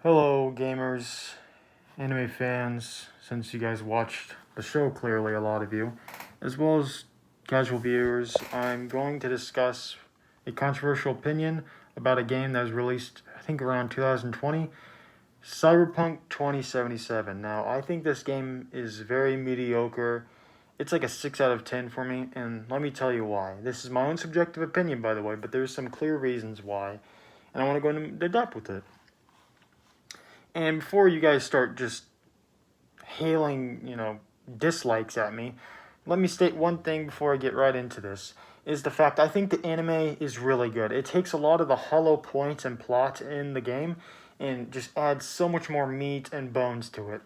Hello, gamers, anime fans, since you guys watched the show clearly, a lot of you, as well as casual viewers. I'm going to discuss a controversial opinion about a game that was released, I think, around 2020, Cyberpunk 2077. Now, I think this game is very mediocre. It's like a 6 out of 10 for me, and let me tell you why. This is my own subjective opinion, by the way, but there's some clear reasons why, and I want to go into depth with it. And before you guys start just hailing, dislikes at me, let me state one thing before I get right into this. Is the fact I think the anime is really good. It takes a lot of the hollow points and plot in the game and just adds so much more meat and bones to it.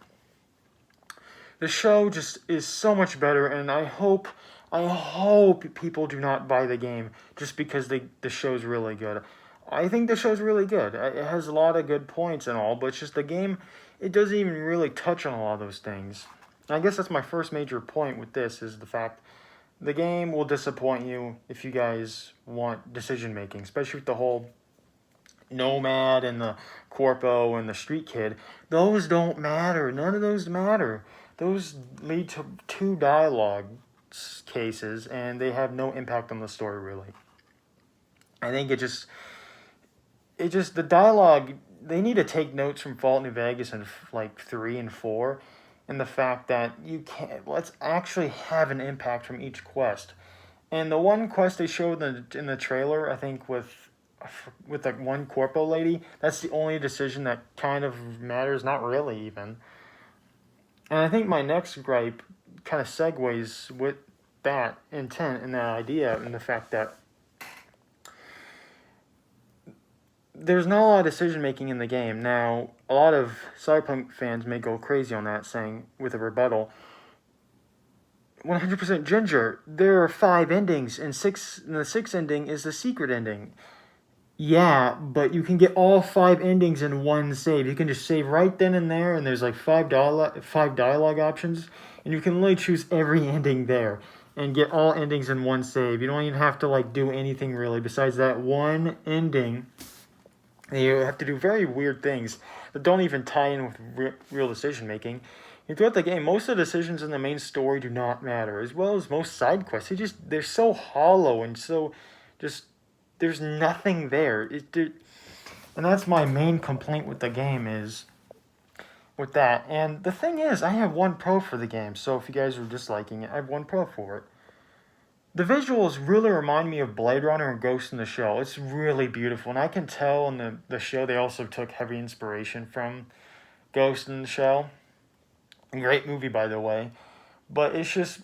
The show just is so much better, and I hope people do not buy the game just because the show's really good. I think the show's really good. It has a lot of good points and all, but it's just the game, it doesn't even really touch on a lot of those things. I guess that's my first major point with this, is the fact the game will disappoint you if you guys want decision making, especially with the whole nomad and the corpo and the street kid. Those don't matter. None of those matter. Those lead to two dialogue cases, and they have no impact on the story, really. I think the dialogue, they need to take notes from Fallout New Vegas and like 3 and 4, and the fact that you can't, let's actually have an impact from each quest. And the one quest they showed in the trailer, I think with that one corpo lady, that's the only decision that kind of matters, not really even. And I think my next gripe kind of segues with that intent and that idea, and the fact that there's not a lot of decision making in the game. Now, a lot of Cyberpunk fans may go crazy on that, saying, with a rebuttal, 100% Ginger, there are 5 endings, and the sixth ending is the secret ending. Yeah, but you can get all 5 endings in one save. You can just save right then and there, and there's like five dialogue options, and you can literally choose every ending there and get all endings in one save. You don't even have to do anything really besides that one ending. You have to do very weird things that don't even tie in with real decision making. And throughout the game, most of the decisions in the main story do not matter, as well as most side quests. They're so hollow and so just there's nothing there. And that's my main complaint with the game, is with that. And the thing is, I have one pro for the game. So if you guys are disliking it, I have one pro for it. The visuals really remind me of Blade Runner and Ghost in the Shell. It's really beautiful, and I can tell in the show they also took heavy inspiration from Ghost in the Shell. A great movie, by the way. But it's just,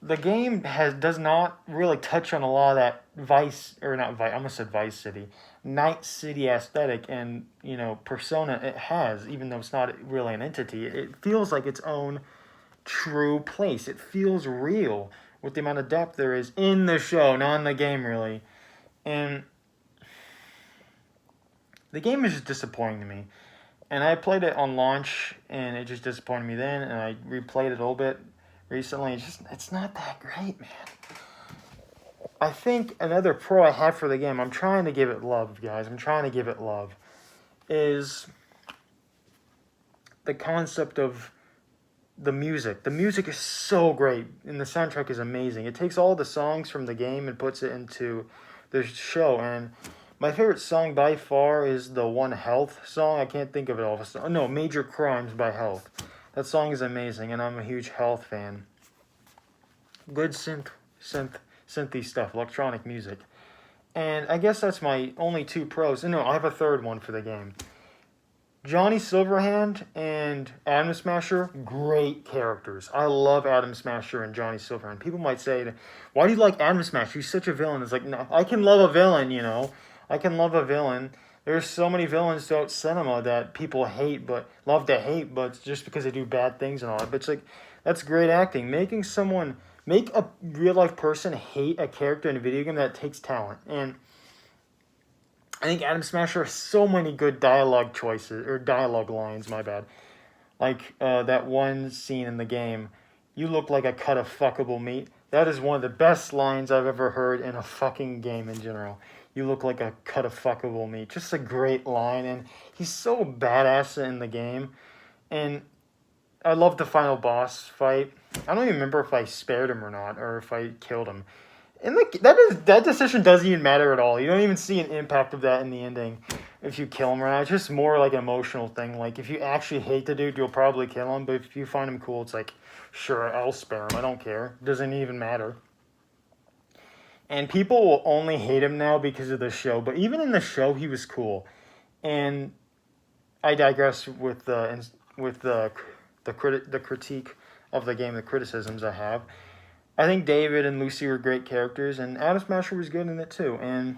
the game does not really touch on a lot of that I almost said Vice City, Night City aesthetic and, persona it has, even though it's not really an entity. It feels like its own true place. It feels real with the amount of depth there is in the show, not in the game, really. And the game is just disappointing to me. And I played it on launch, and it just disappointed me then, and I replayed it a little bit recently. It's not that great, man. I think another pro I have for the game, I'm trying to give it love, guys. I'm trying to give it love, is the concept of the music. The music is so great, and the soundtrack is amazing. It takes all the songs from the game and puts it into the show. And my favorite song by far is the One Health song. I can't think of it all. No, Major Crimes by Health. That song is amazing, and I'm a huge Health fan. Good synthy stuff, electronic music. And I guess that's my only 2 pros. No, I have a third one for the game. Johnny Silverhand and Atom Smasher, great characters. I love Atom Smasher and Johnny Silverhand. People might say, why do you like Atom Smasher? He's such a villain. It's like, no, I can love a villain, I can love a villain. There's so many villains throughout cinema that people love to hate, but just because they do bad things and all that. But it's like, that's great acting. Make a real life person hate a character in a video game, that takes talent. And I think Atom Smasher has so many good dialogue choices, or dialogue lines, my bad. Like that one scene in the game, "You look like a cut of fuckable meat." That is one of the best lines I've ever heard in a fucking game in general. you look like a cut of fuckable meat. Just a great line, and he's so badass in the game. And I love the final boss fight. I don't even remember if I spared him or not, or if I killed him. And that decision doesn't even matter at all. You don't even see an impact of that in the ending if you kill him or not. It's just more like an emotional thing. Like, if you actually hate the dude, you'll probably kill him. But if you find him cool, it's like, sure, I'll spare him. I don't care. It doesn't even matter. And people will only hate him now because of the show. But even in the show, he was cool. And I digress with the critique of the game, the criticisms I have. I think David and Lucy were great characters, and Adam Smasher was good in it too. And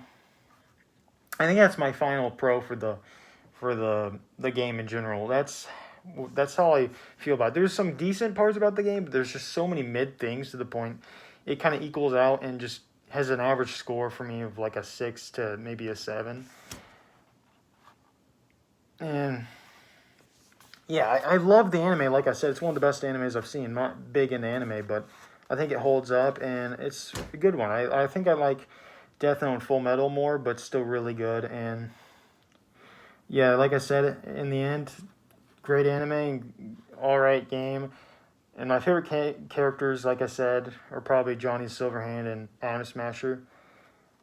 I think that's my final pro for the game in general. That's how I feel about it. There's some decent parts about the game, but there's just so many mid things to the point it kind of equals out and just has an average score for me of like a 6 to maybe a 7. And yeah, I love the anime. Like I said, it's one of the best animes I've seen. Not big into anime, but I think it holds up, and it's a good one. I think I like Death Note and Full Metal more, but still really good. And yeah, like I said, in the end, great anime, alright game. And my favorite characters, like I said, are probably Johnny Silverhand and Adam Smasher.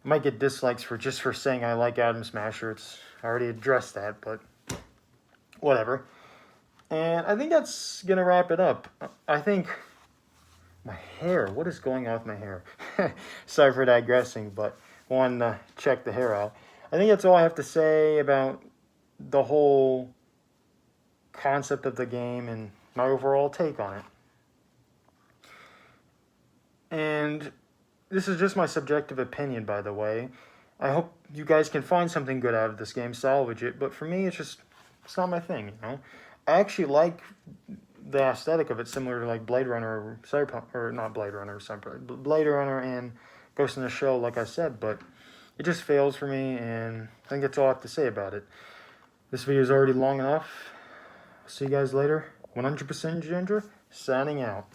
I might get dislikes for saying I like Adam Smasher. I already addressed that, but whatever. And I think that's going to wrap it up. I think my hair, what is going on with my hair? Sorry for digressing, but wanted to check the hair out. I think that's all I have to say about the whole concept of the game and my overall take on it. And this is just my subjective opinion, by the way. I hope you guys can find something good out of this game, salvage it, but for me, it's not my thing, you know? I actually like the aesthetic of it, similar to like Blade Runner or Cyberpunk, or not Blade Runner, Cyberpunk, Blade Runner and Ghost in the Shell, like I said, but it just fails for me, and I think that's all I have to say about it. This video is already long enough. See you guys later. 100% Ginger, signing out.